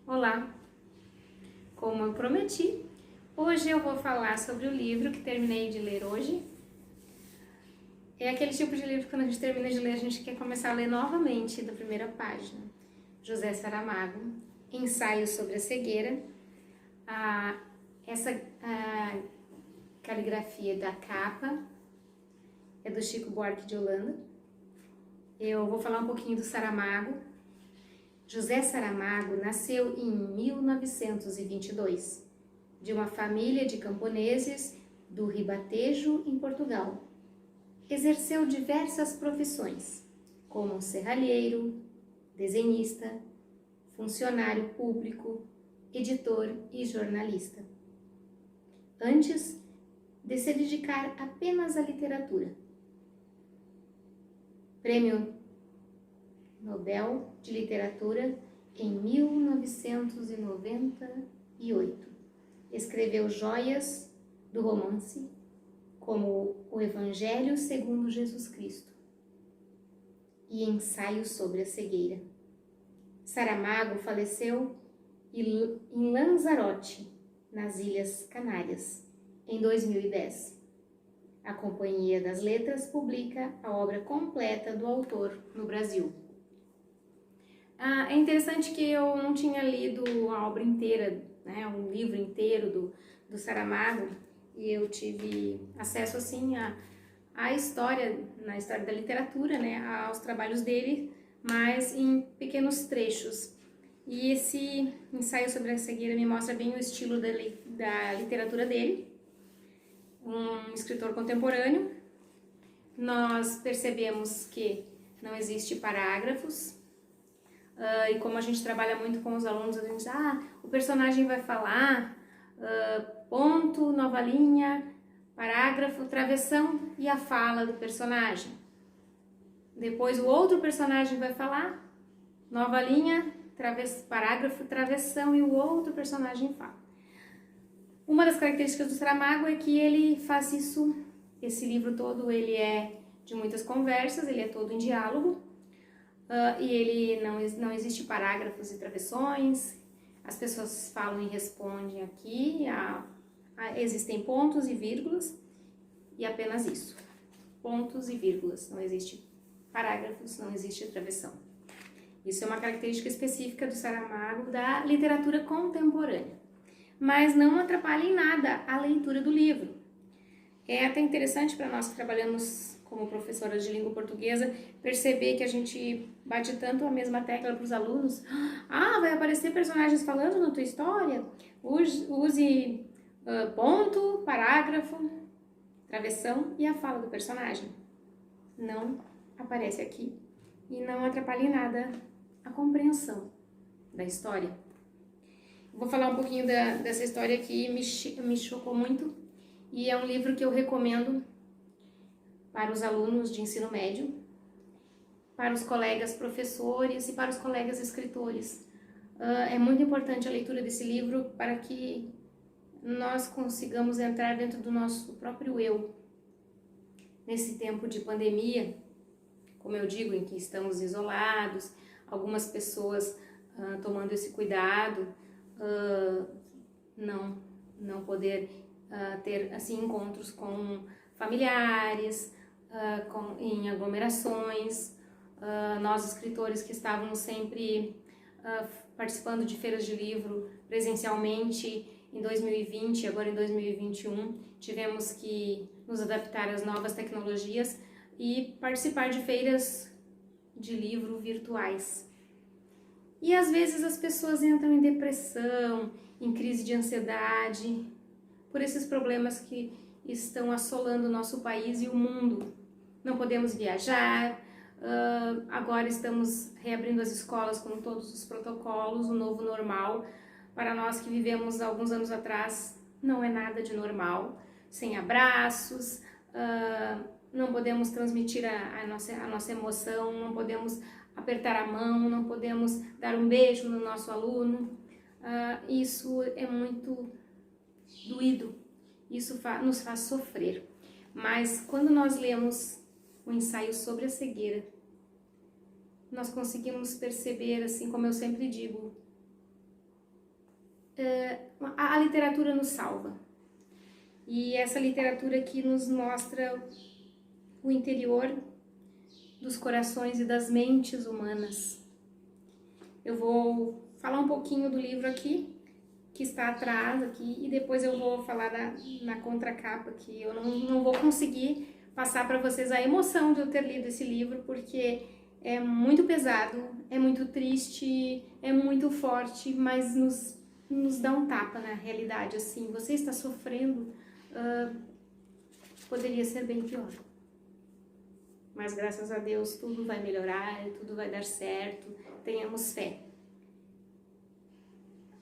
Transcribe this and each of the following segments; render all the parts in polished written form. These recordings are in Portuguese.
Olá! Como eu prometi, hoje eu vou falar sobre o livro que terminei de ler hoje. É aquele tipo de livro que quando a gente termina de ler, a gente quer começar a ler novamente da primeira página. José Saramago, Ensaio sobre a Cegueira. Essa caligrafia da capa é do Chico Buarque de Holanda. Eu vou falar um pouquinho do Saramago. José Saramago nasceu em 1922, de uma família de camponeses do Ribatejo, em Portugal. Exerceu diversas profissões, como serralheiro, desenhista, funcionário público, editor e jornalista, antes de se dedicar apenas à literatura. Prêmio Nobel de Literatura em 1998. Escreveu joias do romance, como O Evangelho segundo Jesus Cristo e Ensaio sobre a Cegueira. Saramago faleceu em Lanzarote, nas Ilhas Canárias, em 2010. A Companhia das Letras publica a obra completa do autor no Brasil. É interessante que eu não tinha lido a obra inteira, né, um livro inteiro do Saramago, e eu tive acesso assim à história, na história da literatura, né, aos trabalhos dele, mas em pequenos trechos. E esse ensaio sobre a cegueira me mostra bem o estilo da literatura dele, um escritor contemporâneo. Nós percebemos que não existe parágrafos, e como a gente trabalha muito com os alunos, a gente o personagem vai falar, ponto, nova linha, parágrafo, travessão e a fala do personagem. Depois o outro personagem vai falar, nova linha, parágrafo, travessão e o outro personagem fala. Uma das características do Saramago é que ele faz isso, esse livro todo ele é de muitas conversas, ele é todo em diálogo, e ele não existe parágrafos e travessões, as pessoas falam e respondem aqui, existem pontos e vírgulas e apenas isso, pontos e vírgulas, não existe parágrafos, não existe travessão. Isso é uma característica específica do Saramago, da literatura contemporânea, mas não atrapalha em nada a leitura do livro. É até interessante para nós que trabalhamos como professoras de língua portuguesa, perceber que a gente bate tanto a mesma tecla para os alunos. Vai aparecer personagens falando na tua história? Use ponto, parágrafo, travessão e a fala do personagem. Não aparece aqui e não atrapalha em nada a compreensão da história. Vou falar um pouquinho dessa história que me chocou muito e é um livro que eu recomendo para os alunos de ensino médio, para os colegas professores e para os colegas escritores. É muito importante a leitura desse livro para que nós consigamos entrar dentro do nosso próprio eu. Nesse tempo de pandemia, como eu digo, em que estamos isolados, algumas pessoas tomando esse cuidado, não poder ter assim encontros com familiares, em aglomerações. Nós escritores que estávamos sempre participando de feiras de livro presencialmente em 2020 e agora em 2021, tivemos que nos adaptar às novas tecnologias e participar de feiras de livro virtuais. E às vezes as pessoas entram em depressão, em crise de ansiedade, por esses problemas que estão assolando o nosso país e o mundo. Não podemos viajar, agora estamos reabrindo as escolas com todos os protocolos, o novo normal. Para nós que vivemos alguns anos atrás, não é nada de normal, sem abraços, não podemos transmitir a nossa emoção, não podemos apertar a mão, não podemos dar um beijo no nosso aluno. Isso é muito doído, isso nos faz sofrer. Mas quando nós lemos o ensaio sobre a cegueira, nós conseguimos perceber, assim como eu sempre digo, a literatura nos salva. E essa literatura aqui nos mostra o interior dos corações e das mentes humanas. Eu vou falar um pouquinho do livro aqui, que está atrás aqui, e depois eu vou falar na contracapa, que eu não vou conseguir passar para vocês a emoção de eu ter lido esse livro, porque é muito pesado, é muito triste, é muito forte, mas nos dá um tapa na realidade, assim, você está sofrendo, poderia ser bem pior. Mas graças a Deus tudo vai melhorar, tudo vai dar certo, tenhamos fé.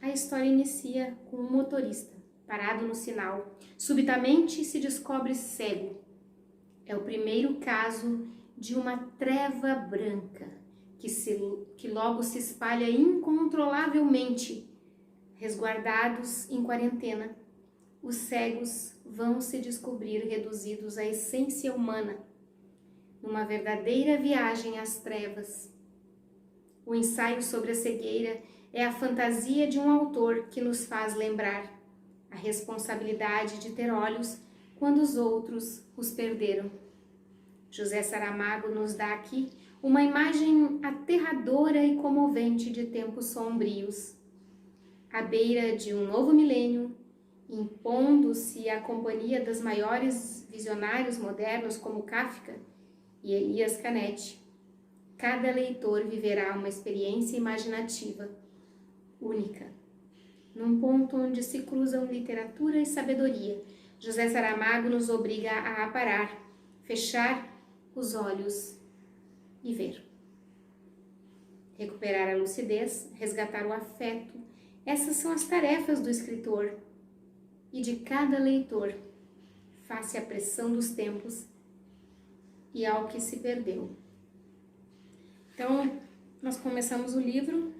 A história inicia com um motorista parado no sinal. Subitamente se descobre cego. É o primeiro caso de uma treva branca que logo se espalha incontrolavelmente. Resguardados em quarentena, os cegos vão se descobrir reduzidos à essência humana, numa verdadeira viagem às trevas. O ensaio sobre a cegueira é a fantasia de um autor que nos faz lembrar a responsabilidade de ter olhos quando os outros os perderam. José Saramago nos dá aqui uma imagem aterradora e comovente de tempos sombrios. À beira de um novo milênio, impondo-se à companhia dos maiores visionários modernos como Kafka e Elias Canetti, cada leitor viverá uma experiência imaginativa, única. Num ponto onde se cruzam literatura e sabedoria, José Saramago nos obriga a parar, fechar os olhos e ver. Recuperar a lucidez, resgatar o afeto, essas são as tarefas do escritor e de cada leitor, face à pressão dos tempos e ao que se perdeu. Então, nós começamos o livro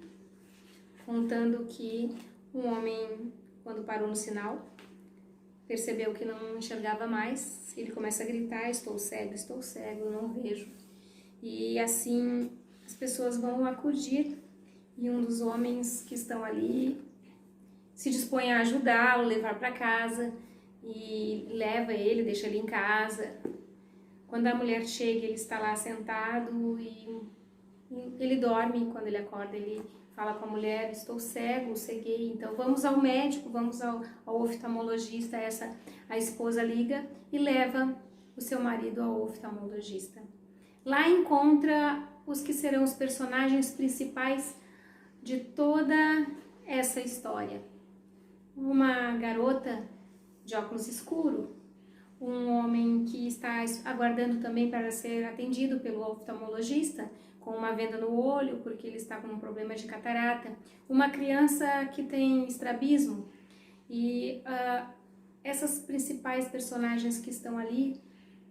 contando que um homem, quando parou no sinal, percebeu que não enxergava mais, ele começa a gritar, estou cego, não vejo. E assim as pessoas vão acudir e um dos homens que estão ali se dispõe a ajudá-lo, levar para casa e leva ele, deixa ele em casa. Quando a mulher chega, ele está lá sentado e ele dorme. Quando ele acorda, ele fala com a mulher, estou cego, ceguei, então vamos ao médico, vamos ao oftalmologista. A esposa liga e leva o seu marido ao oftalmologista. Lá encontra os que serão os personagens principais de toda essa história. Uma garota de óculos escuros, um homem que está aguardando também para ser atendido pelo oftalmologista, com uma venda no olho, porque ele está com um problema de catarata, uma criança que tem estrabismo, e essas principais personagens que estão ali,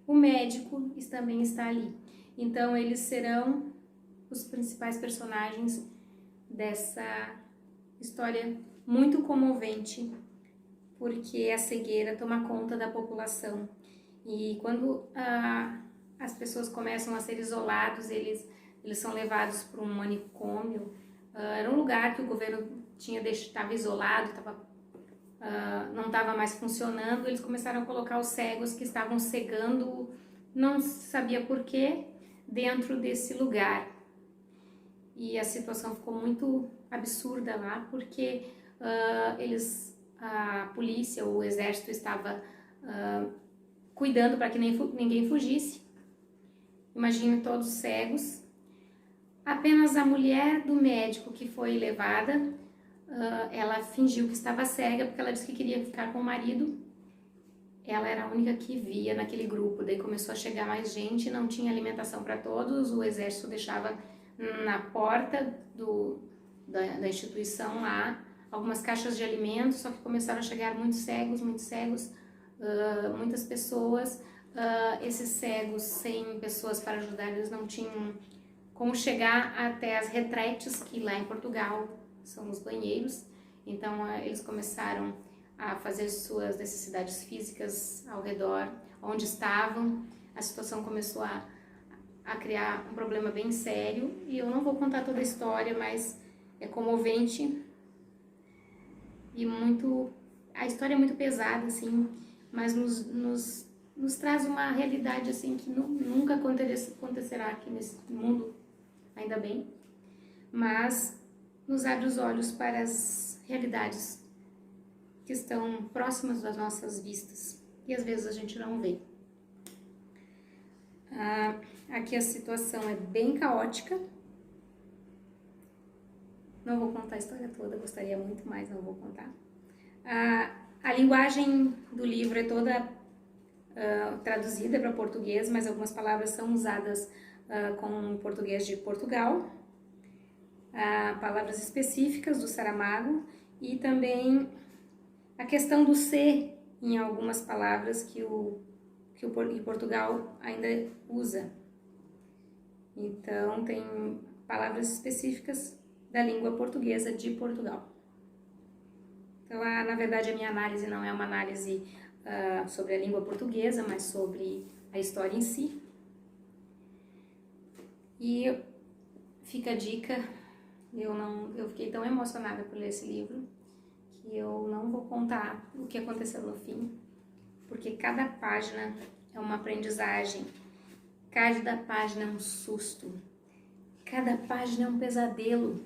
o médico também está ali. Então eles serão os principais personagens dessa história muito comovente, porque a cegueira toma conta da população. E quando as pessoas começam a ser isolados, eles são levados para um manicômio. Era um lugar que o governo estava isolado, não estava mais funcionando. Eles começaram a colocar os cegos que estavam cegando, não sabia por quê, dentro desse lugar. E a situação ficou muito absurda lá, porque a polícia, o exército estava cuidando para que ninguém fugisse. Imagine todos cegos. Apenas a mulher do médico que foi levada, ela fingiu que estava cega porque ela disse que queria ficar com o marido. Ela era a única que via naquele grupo. Daí começou a chegar mais gente, não tinha alimentação para todos, o exército deixava na porta da instituição lá algumas caixas de alimentos, só que começaram a chegar muitos cegos, muitas pessoas. Esses cegos, sem pessoas para ajudar, eles não tinham como chegar até as retretes, que lá em Portugal são os banheiros. Então eles começaram a fazer suas necessidades físicas ao redor, onde estavam. A situação começou a criar um problema bem sério, e eu não vou contar toda a história, mas é comovente. e a história é muito pesada, assim, mas nos traz uma realidade, assim, que nunca acontecerá aqui nesse mundo, ainda bem, mas nos abre os olhos para as realidades que estão próximas das nossas vistas e às vezes a gente não vê. Aqui a situação é bem caótica. Não vou contar a história toda, gostaria muito, mas não vou contar. A linguagem do livro é toda traduzida para português, mas algumas palavras são usadas com português de Portugal, palavras específicas do Saramago e também a questão do ser em algumas palavras que o Portugal ainda usa. Então, tem palavras específicas da língua portuguesa de Portugal. Então, na verdade, a minha análise não é uma análise sobre a língua portuguesa, mas sobre a história em si. E fica a dica, eu fiquei tão emocionada por ler esse livro, que eu não vou contar o que aconteceu no fim, porque cada página é uma aprendizagem, cada página é um susto, cada página é um pesadelo,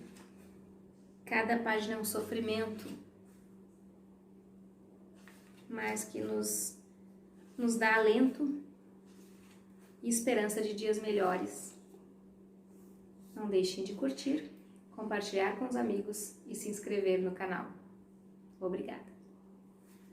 cada página é um sofrimento, mas que nos dá alento e esperança de dias melhores. Não deixem de curtir, compartilhar com os amigos e se inscrever no canal. Obrigada!